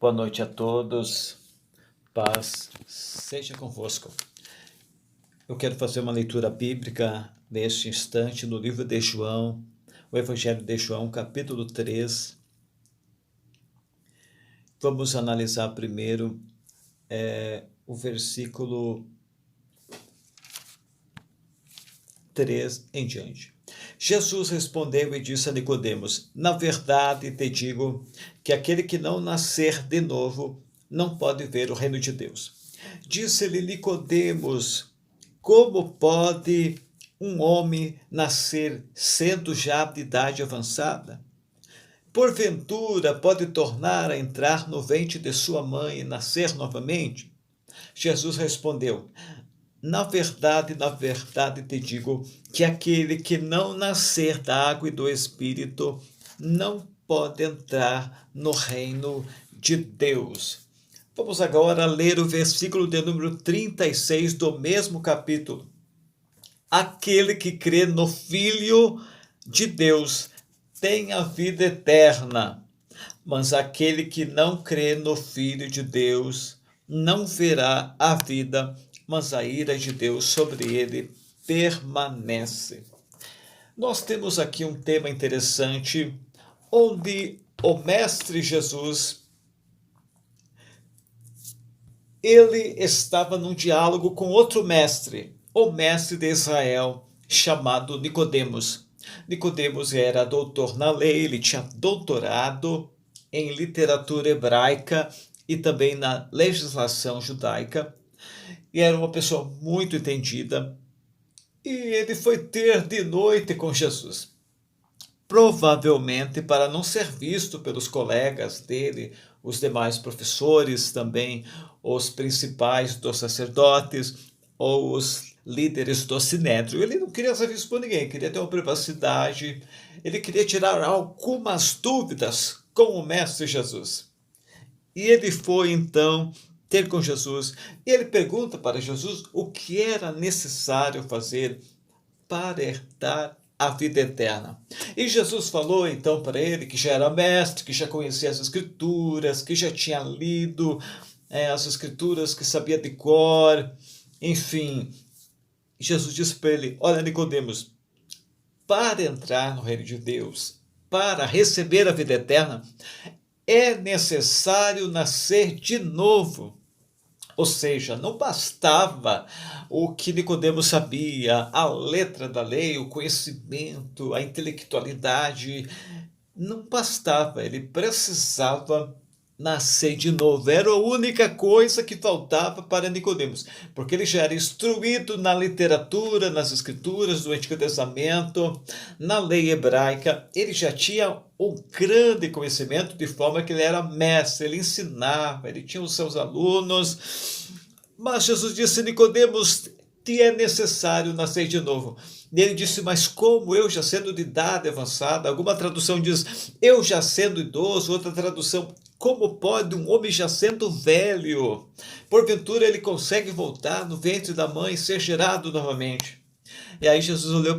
Boa noite a todos, paz seja convosco. Eu quero fazer uma leitura bíblica neste instante no livro de João, o Evangelho de João, capítulo 3. Vamos analisar primeiro o versículo 3 em diante. Jesus respondeu e disse a Nicodemos: na verdade te digo que aquele que não nascer de novo não pode ver o reino de Deus. Disse-lhe Nicodemos: como pode um homem nascer sendo já de idade avançada? Porventura pode tornar a entrar no ventre de sua mãe e nascer novamente? Jesus respondeu: na verdade te digo que aquele que não nascer da água e do Espírito não pode entrar no reino de Deus. Vamos agora ler o versículo de número 36 do mesmo capítulo. Aquele que crê no Filho de Deus tem a vida eterna, mas aquele que não crê no Filho de Deus não verá a vida, mas a ira de Deus sobre ele permanece. Nós temos aqui um tema interessante, onde o Mestre Jesus, ele estava num diálogo com outro mestre, o mestre de Israel, chamado Nicodemos. Nicodemos era doutor na lei, ele tinha doutorado em literatura hebraica e também na legislação judaica, e era uma pessoa muito entendida, e ele foi ter de noite com Jesus, provavelmente para não ser visto pelos colegas dele, os demais professores, também os principais dos sacerdotes, ou os líderes do sinédrio. Ele não queria ser visto por ninguém, queria ter uma privacidade, ele queria tirar algumas dúvidas com o Mestre Jesus. E ele foi então ter com Jesus, e ele pergunta para Jesus o que era necessário fazer para herdar a vida eterna. E Jesus falou então para ele que já era mestre, que já conhecia as escrituras, que já tinha lido as escrituras, que sabia de cor, enfim. Jesus disse para ele: olha, Nicodemos, para entrar no reino de Deus, para receber a vida eterna, é necessário nascer de novo. Ou seja, não bastava o que Nicodemos sabia, a letra da lei, o conhecimento, a intelectualidade. Não bastava, ele precisava nascer de novo. Era a única coisa que faltava para Nicodemos, porque ele já era instruído na literatura, nas escrituras do Antigo Testamento, na lei hebraica. Ele já tinha um grande conhecimento, de forma que ele era mestre, ele ensinava, ele tinha os seus alunos. Mas Jesus disse: Nicodemos, te é necessário nascer de novo. E ele disse: mas como, eu já sendo de idade avançada? Alguma tradução diz: eu já sendo idoso. Outra tradução: como pode um homem já sendo velho? Porventura ele consegue voltar no ventre da mãe e ser gerado novamente? E aí Jesus olhou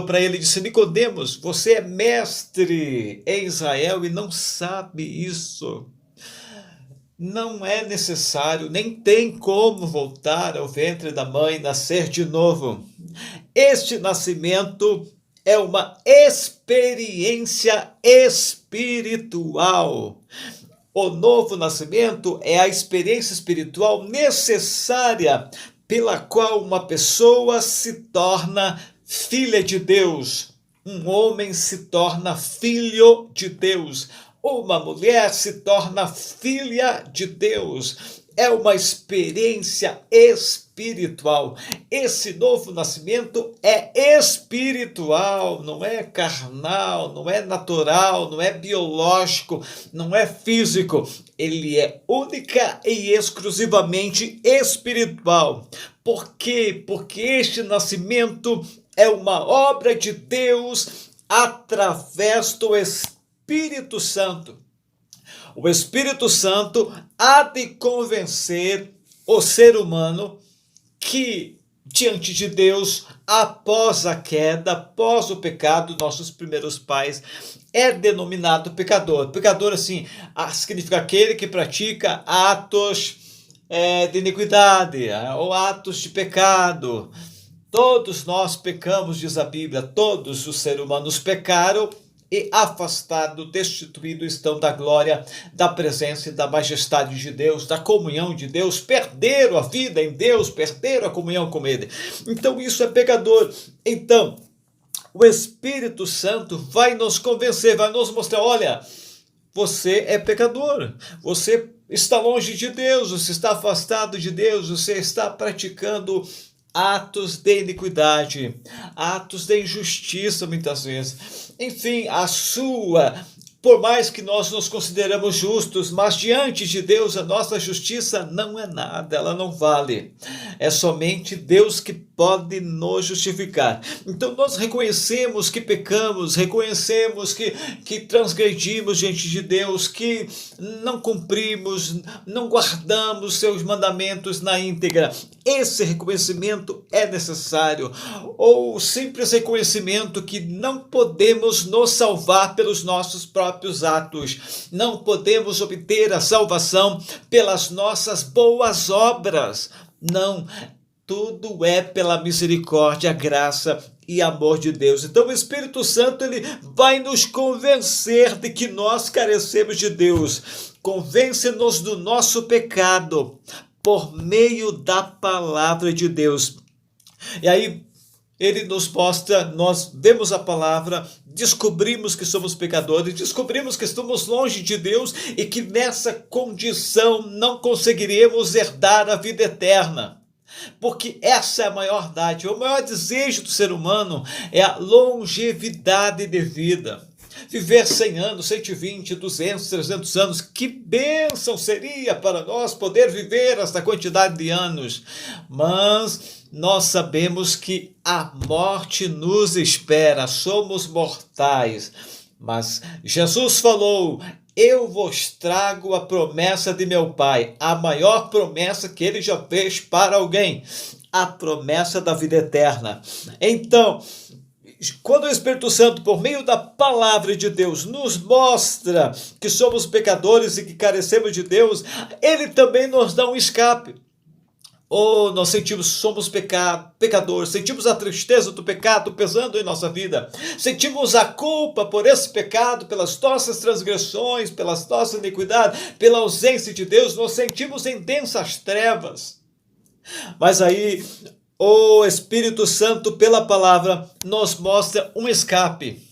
para ele e disse: Nicodemos, você é mestre em Israel e não sabe isso. Não é necessário, nem tem como voltar ao ventre da mãe e nascer de novo. Este nascimento é uma experiência espiritual. O novo nascimento é a experiência espiritual necessária pela qual uma pessoa se torna filha de Deus. Um homem se torna filho de Deus. Uma mulher se torna filha de Deus. É uma experiência espiritual. Esse novo nascimento é espiritual, não é carnal, não é natural, não é biológico, não é físico. Ele é única e exclusivamente espiritual. Por quê? Porque este nascimento é uma obra de Deus através do Espírito Santo. O Espírito Santo há de convencer o ser humano que diante de Deus, após a queda, após o pecado, nossos primeiros pais, é denominado pecador. Pecador, assim, significa aquele que pratica atos de iniquidade, ou atos de pecado. Todos nós pecamos, diz a Bíblia, todos os seres humanos pecaram e afastados, destituídos estão da glória, da presença e da majestade de Deus, da comunhão de Deus, perderam a vida em Deus, perderam a comunhão com Ele. Então isso é pecador. Então, o Espírito Santo vai nos convencer, vai nos mostrar, olha, você é pecador, você está longe de Deus, você está afastado de Deus, você está praticando atos de iniquidade, atos de injustiça muitas vezes. Enfim, por mais que nós nos consideramos justos, mas diante de Deus a nossa justiça não é nada, ela não vale. É somente Deus que pode nos justificar. Então nós reconhecemos que pecamos, reconhecemos que transgredimos diante de Deus, que não cumprimos, não guardamos seus mandamentos na íntegra. Esse reconhecimento é necessário, ou simples reconhecimento que não podemos nos salvar pelos nossos próprios atos, não podemos obter a salvação pelas nossas boas obras, não, tudo é pela misericórdia, graça e amor de Deus. Então o Espírito Santo ele vai nos convencer de que nós carecemos de Deus, convence-nos do nosso pecado, por meio da palavra de Deus. E aí ele nos mostra, nós vemos a palavra, descobrimos que somos pecadores, descobrimos que estamos longe de Deus e que nessa condição não conseguiremos herdar a vida eterna. Porque essa é a maior dádiva, o maior desejo do ser humano é a longevidade de vida. Viver 100 anos, 120, 200, 300 anos, que bênção seria para nós poder viver essa quantidade de anos. Mas nós sabemos que a morte nos espera, somos mortais. Mas Jesus falou, eu vos trago a promessa de meu Pai, a maior promessa que ele já fez para alguém, a promessa da vida eterna. Então, quando o Espírito Santo, por meio da palavra de Deus, nos mostra que somos pecadores e que carecemos de Deus, ele também nos dá um escape. Nós somos pecadores, sentimos a tristeza do pecado pesando em nossa vida, sentimos a culpa por esse pecado, pelas nossas transgressões, pelas nossas iniquidades, pela ausência de Deus, nos sentimos em densas trevas. Mas aí o Espírito Santo, pela palavra, nos mostra um escape.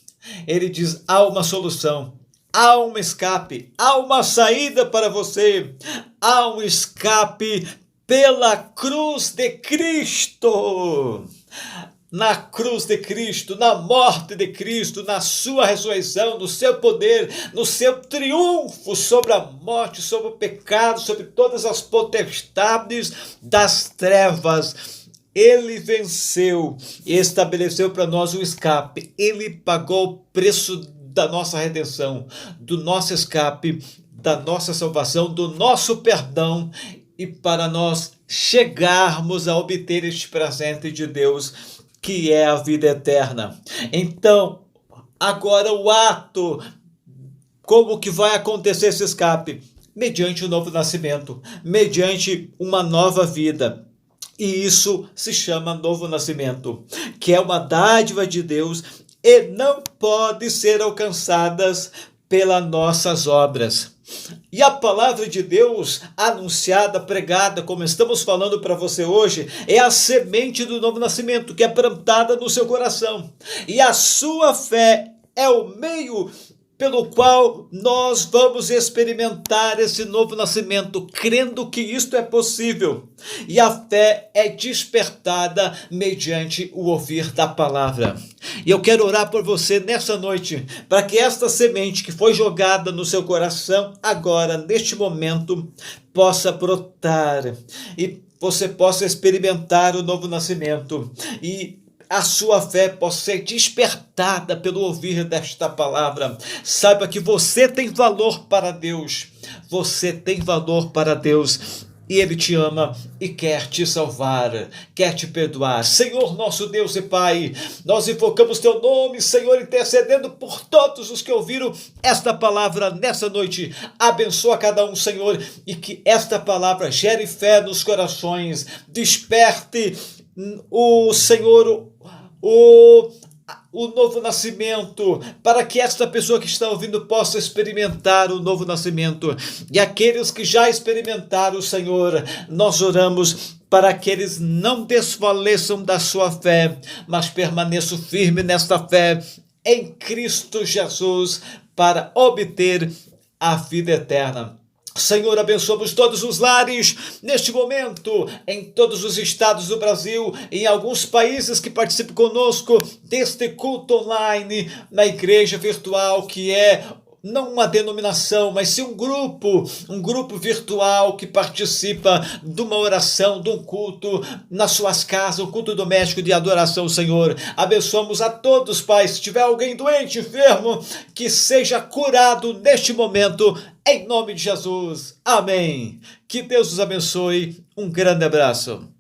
Ele diz, há uma solução, há um escape, há uma saída para você, há um escape pela cruz de Cristo. Na cruz de Cristo, na morte de Cristo, na sua ressurreição, no seu poder, no seu triunfo sobre a morte, sobre o pecado, sobre todas as potestades das trevas. Ele venceu e estabeleceu para nós um escape. Ele pagou o preço da nossa redenção, do nosso escape, da nossa salvação, do nosso perdão, e para nós chegarmos a obter este presente de Deus, que é a vida eterna. Então, agora o ato, como que vai acontecer esse escape? Mediante o novo nascimento, mediante uma nova vida. E isso se chama novo nascimento, que é uma dádiva de Deus e não pode ser alcançadas pelas nossas obras. E a palavra de Deus anunciada, pregada, como estamos falando para você hoje, é a semente do novo nascimento que é plantada no seu coração. E a sua fé é o meio pelo qual nós vamos experimentar esse novo nascimento, crendo que isto é possível. E a fé é despertada mediante o ouvir da palavra. E eu quero orar por você nessa noite, para que esta semente que foi jogada no seu coração agora, neste momento, possa brotar e você possa experimentar o novo nascimento e a sua fé possa ser despertada pelo ouvir desta palavra. Saiba que você tem valor para Deus. Você tem valor para Deus. e Ele te ama e quer te salvar, quer te perdoar. Senhor, nosso Deus e Pai, nós invocamos Teu nome, Senhor, intercedendo por todos os que ouviram esta palavra nessa noite. Abençoa cada um, Senhor, e que esta palavra gere fé nos corações, desperte o Senhor, o novo nascimento, para que esta pessoa que está ouvindo possa experimentar o novo nascimento. E aqueles que já experimentaram, Senhor, nós oramos para que eles não desfaleçam da sua fé, mas permaneçam firmes nesta fé em Cristo Jesus, para obter a vida eterna. Senhor, abençoamos todos os lares neste momento, em todos os estados do Brasil, em alguns países que participam conosco deste culto online, na igreja virtual, que é não uma denominação, mas sim um grupo virtual que participa de uma oração, de um culto nas suas casas, um culto doméstico de adoração, Senhor. Abençoamos a todos, Pai. Se tiver alguém doente, enfermo, que seja curado neste momento, em nome de Jesus. Amém. Que Deus os abençoe. Um grande abraço.